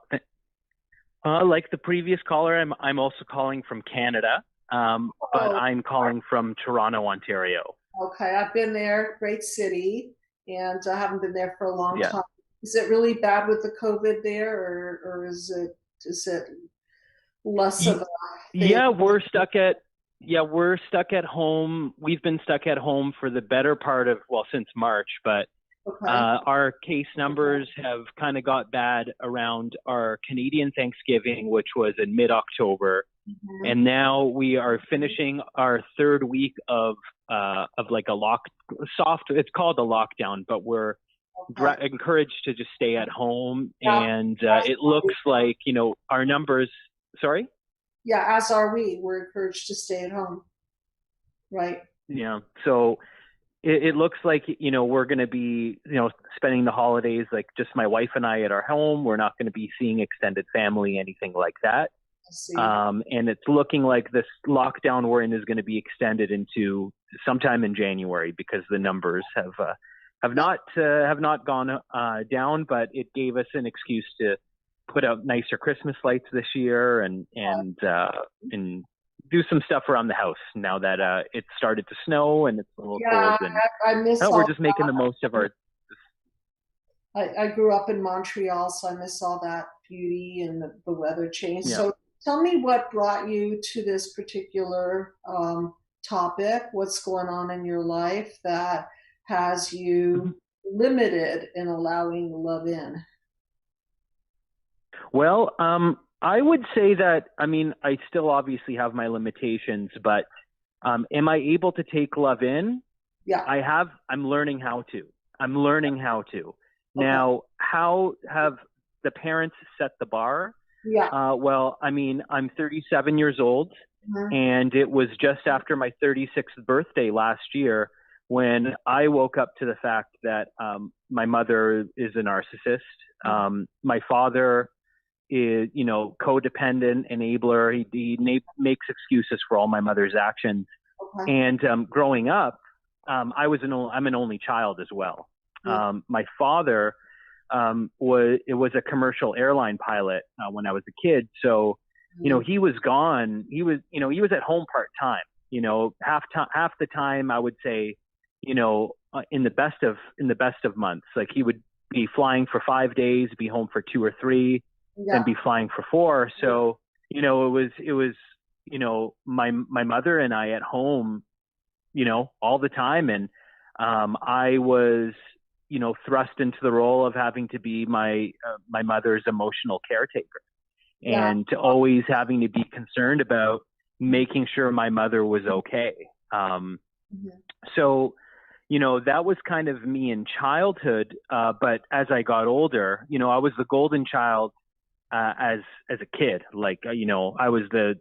D: like the previous caller, I'm also calling from Canada, but I'm calling from Toronto, Ontario.
A: Okay, I've been there. Great city, and I haven't been there for a long time. Is it really bad with the COVID there, or is it less of a thing?
D: Yeah, we're stuck at home. We've been stuck at home for the better part of, since March, but our case numbers have kind of got bad around our Canadian Thanksgiving, which was in mid-October. Mm-hmm. And now we are finishing our third week of like it's called a lockdown, but we're encouraged to just stay at home. And it looks like, our numbers, sorry?
A: Yeah, as are we. We're encouraged to stay at home. Right.
D: Yeah. So it looks like, we're going to be, spending the holidays, like just my wife and I at our home. We're not going to be seeing extended family, anything like that.
A: I see.
D: And it's looking like this lockdown we're in is going to be extended into sometime in January, because the numbers have not gone down, but it gave us an excuse to put out nicer Christmas lights this year and do some stuff around the house now that it started to snow and it's a little cold. And
A: I miss
D: we're just making the most of our.
A: I grew up in Montreal, so I miss all that beauty and the weather change. Yeah. So tell me what brought you to this particular topic. What's going on in your life that has you limited in allowing love in?
D: Well, I would say that, I still obviously have my limitations, but am I able to take love in?
A: Yeah.
D: I'm learning how to. Okay. Now, how have the parents set the bar?
A: Yeah.
D: I'm 37 years old, and it was just after my 36th birthday last year when I woke up to the fact that my mother is a narcissist, my father is, codependent, enabler. He makes excuses for all my mother's actions.
A: Okay.
D: And growing up, I'm an only child as well. My father was a commercial airline pilot when I was a kid. So, he was gone. He was at home part time. Half the time I would say, in the best of months, like he would be flying for 5 days, be home for 2 or 3, and be flying for 4. So, it was my mother and I at home, all the time. And I was, thrust into the role of having to be my mother's emotional caretaker, and always having to be concerned about making sure my mother was okay. So, that was kind of me in childhood. But as I got older, I was the golden child as a kid. Like, I was the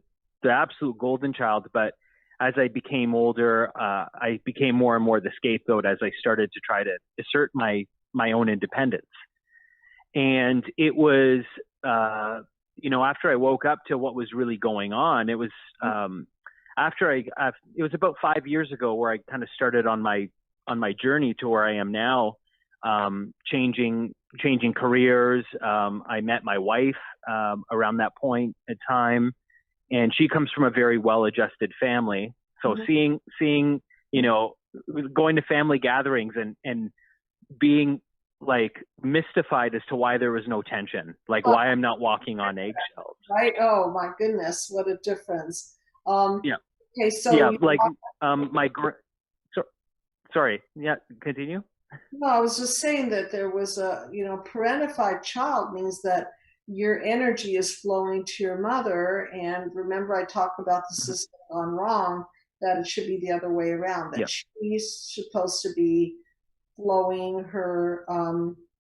D: absolute golden child. But as I became older, I became more and more the scapegoat as I started to try to assert my own independence. And it was, after I woke up to what was really going on, it was it was about 5 years ago where I kind of started on my journey to where I am now, changing careers. I met my wife around that point in time, and she comes from a very well-adjusted family. So seeing going to family gatherings and being like mystified as to why there was no tension, like why I'm not walking on eggshells.
A: Right. Oh my goodness, what a difference. Okay, so
D: sorry. Yeah, continue.
A: No, I was just saying that there was a, parentified child means that your energy is flowing to your mother. And remember, I talked about the system gone wrong, that it should be the other way around, that she's supposed to be flowing her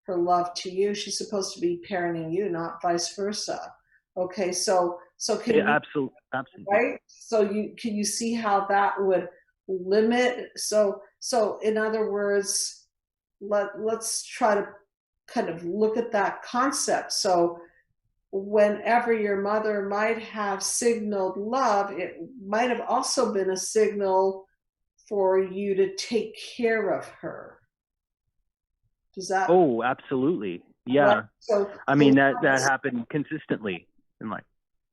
A: love to you. She's supposed to be parenting you, not vice versa. Okay, so can you,
D: absolutely,
A: right? So can you see how that would limit? So in other words, let's try to kind of look at that concept. So whenever your mother might have signaled love, it might have also been a signal for you to take care of her. Does that?
D: Oh, absolutely. Yeah.
A: Right? So
D: I mean, that happened consistently in life.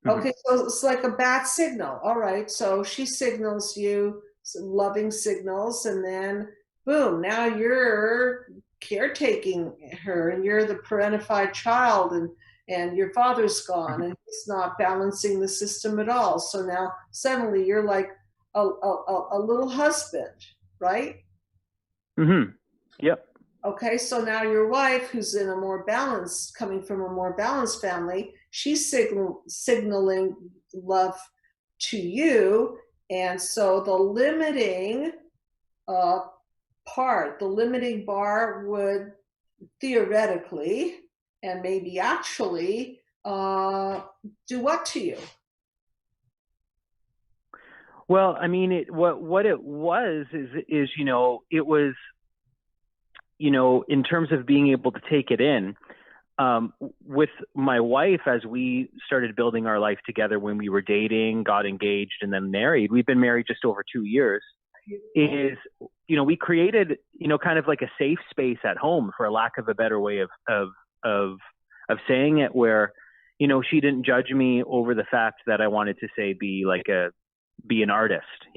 A: Okay, so it's like a bad signal. All right, so she signals you some loving signals, and then boom, now you're caretaking her, and you're the parentified child, and your father's gone, and he's not balancing the system at all. So now suddenly you're like a little husband, right?
D: Yep.
A: Okay, so now your wife, who's in a more balanced, coming from a more balanced family, she's signaling love to you. And so the limiting the limiting bar would theoretically and maybe actually do what to you?
D: Well, I mean, what it was is it was, in terms of being able to take it in, with my wife, as we started building our life together when we were dating, got engaged, and then married, we've been married just over 2 years, is, we created, kind of like a safe space at home, for lack of a better way of saying it, where, she didn't judge me over the fact that I wanted to say, be an artist,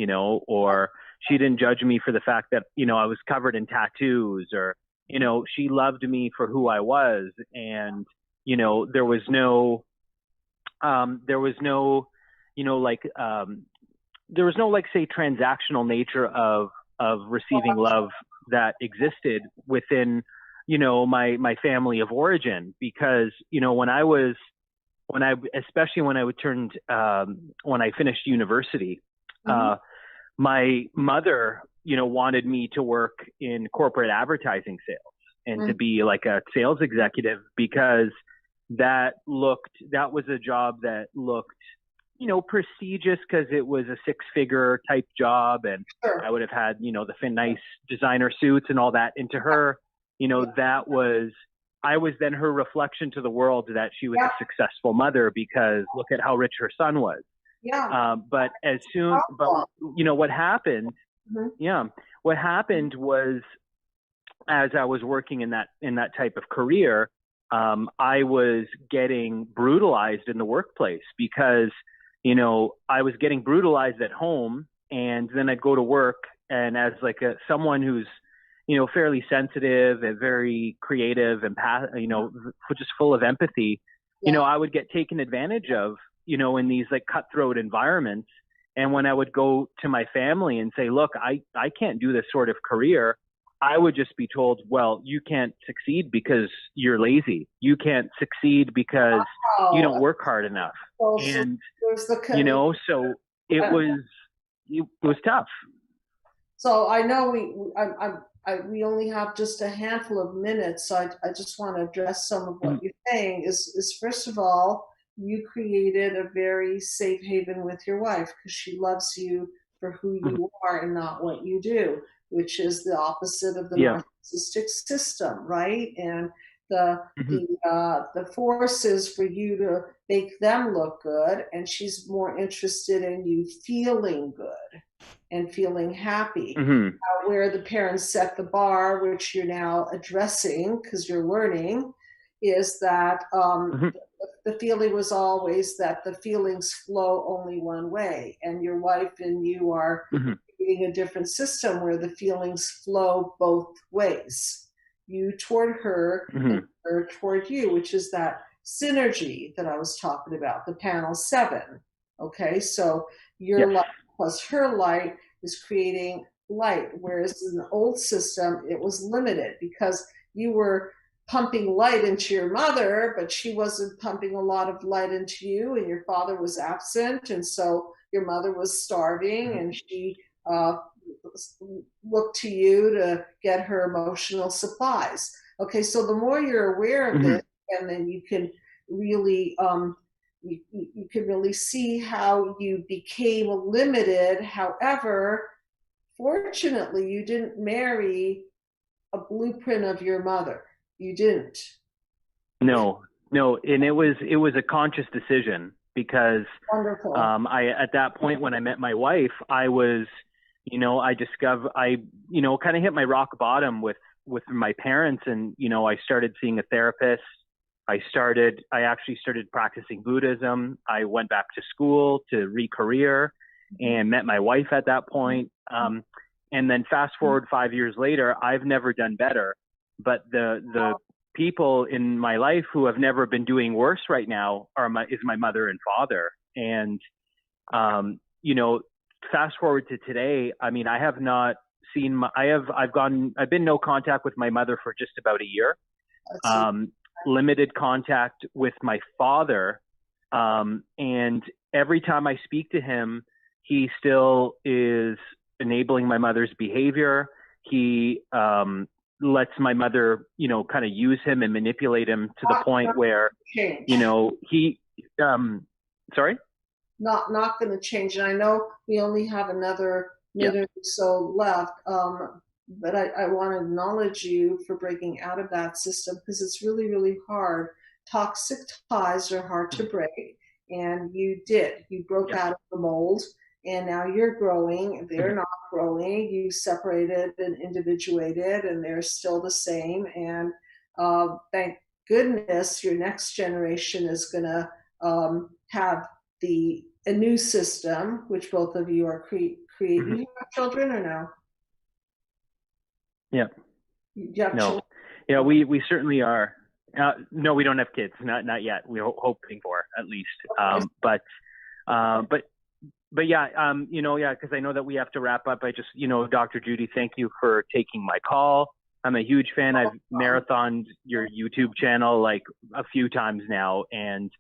D: or she didn't judge me for the fact that, I was covered in tattoos, or, she loved me for who I was. And, there was no, say, transactional nature of receiving love that existed within, my family of origin. Because, especially when I finished university, my mother, wanted me to work in corporate advertising sales and to be like a sales executive, because that was a job that looked prestigious because it was a 6-figure type job, and
A: Sure.
D: I would have had, the nice designer suits and all that. And to her, I was then her reflection to the world that she was a successful mother because look at how rich her son was.
A: Yeah.
D: But what happened, what happened was, as I was working in that type of career, I was getting brutalized in the workplace because, I was getting brutalized at home, and then I'd go to work, and as like someone who's, fairly sensitive and very creative and, just full of empathy, I would get taken advantage of, in these like cutthroat environments. And when I would go to my family and say, look, I can't do this sort of career, I would just be told, well, you can't succeed because you're lazy. You can't succeed because you don't work hard enough. And, so it was tough.
A: So I know we only have just a handful of minutes. So I just want to address some of what you're saying is first of all, you created a very safe haven with your wife because she loves you for who you are and not what you do, which is the opposite of the narcissistic system, right? And the force is for you to make them look good, and she's more interested in you feeling good and feeling happy. Where the parents set the bar, which you're now addressing because you're learning, is that the feeling was always that the feelings flow only one way, and your wife and you are creating a different system where the feelings flow both ways, you toward her and her toward you, which is that synergy that I was talking about, the panel 7. Okay, so your light plus her light is creating light, whereas in the old system it was limited because you were pumping light into your mother, but she wasn't pumping a lot of light into you, and your father was absent, and so your mother was starving, and she looked to you to get her emotional supplies. Okay, so the more you're aware of it, and then you can really you can really see how you became limited. However, fortunately, you didn't marry a blueprint of your mother. You didn't. No,
D: and it was a conscious decision because
A: wonderful.
D: I at that point when I met my wife, I was, I discovered kind of hit my rock bottom with my parents, and I started seeing a therapist. I actually started practicing Buddhism. I went back to school to re-career and met my wife at that point. And then fast forward 5 years later, I've never done better. But the people in my life who have never been doing worse right now is my mother and father. And, fast forward to today, I mean, I have not seen I've been no contact with my mother for just about a year. Limited contact with my father. And every time I speak to him, he still is enabling my mother's behavior. He lets my mother, kind of use him and manipulate him to the point where, he, sorry?
A: Not going to change. And I know we only have another minute or so left, but I want to acknowledge you for breaking out of that system because it's really, really hard. Toxic ties are hard to break, and you did. You broke out of the mold, and now you're growing. They're not growing. You separated and individuated, and they're still the same. And thank goodness your next generation is going to have a new system, which both of you are creating. You have children or no?
D: Yeah.
A: No.
D: Yeah, we certainly are. No, we don't have kids. Not yet. We're hoping for at least. But yeah, because I know that we have to wrap up. I just, Dr. Judy, thank you for taking my call. I'm a huge fan. I've marathoned your YouTube channel like a few times now, and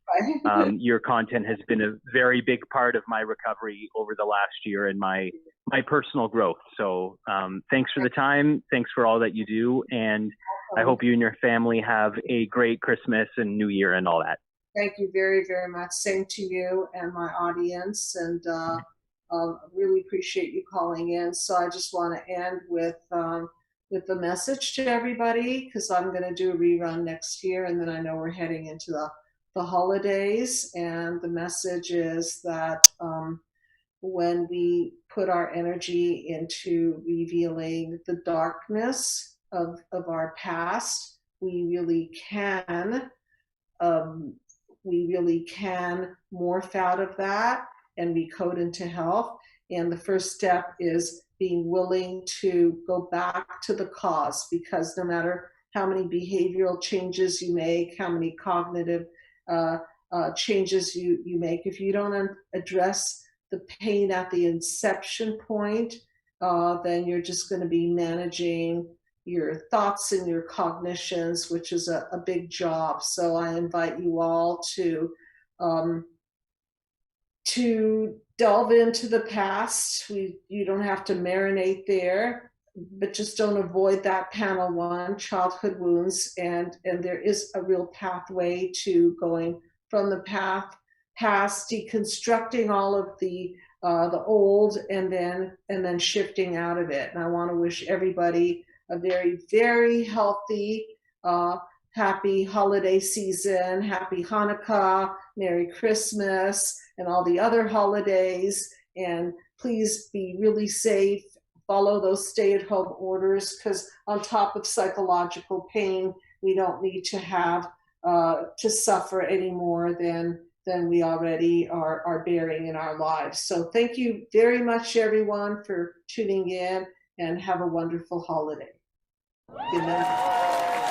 D: your content has been a very big part of my recovery over the last year and my personal growth. So thanks for the time. Thanks for all that you do. And I hope you and your family have a great Christmas and New Year and all that.
A: Thank you very, very much. Same to you and my audience. And really appreciate you calling in. So I just want to end with the message to everybody, because I'm going to do a rerun next year. And then I know we're heading into the holidays. And the message is that when we put our energy into revealing the darkness of our past, we really can morph out of that and recode into health. And the first step is being willing to go back to the cause, because no matter how many behavioral changes you make, how many cognitive changes you make, if you don't address the pain at the inception point, then you're just going to be managing your thoughts and your cognitions, which is a big job. So I invite you all to delve into the past. You don't have to marinate there, but just don't avoid that panel 1, childhood wounds. And there is a real pathway to going from the past, deconstructing all of the old, and then shifting out of it. And I want to wish everybody a very, very healthy, happy holiday season, happy Hanukkah, Merry Christmas, and all the other holidays. And please be really safe. Follow those stay-at-home orders, because on top of psychological pain, we don't need to have to suffer any more than we already are bearing in our lives. So thank you very much, everyone, for tuning in, and have a wonderful holiday. Good night.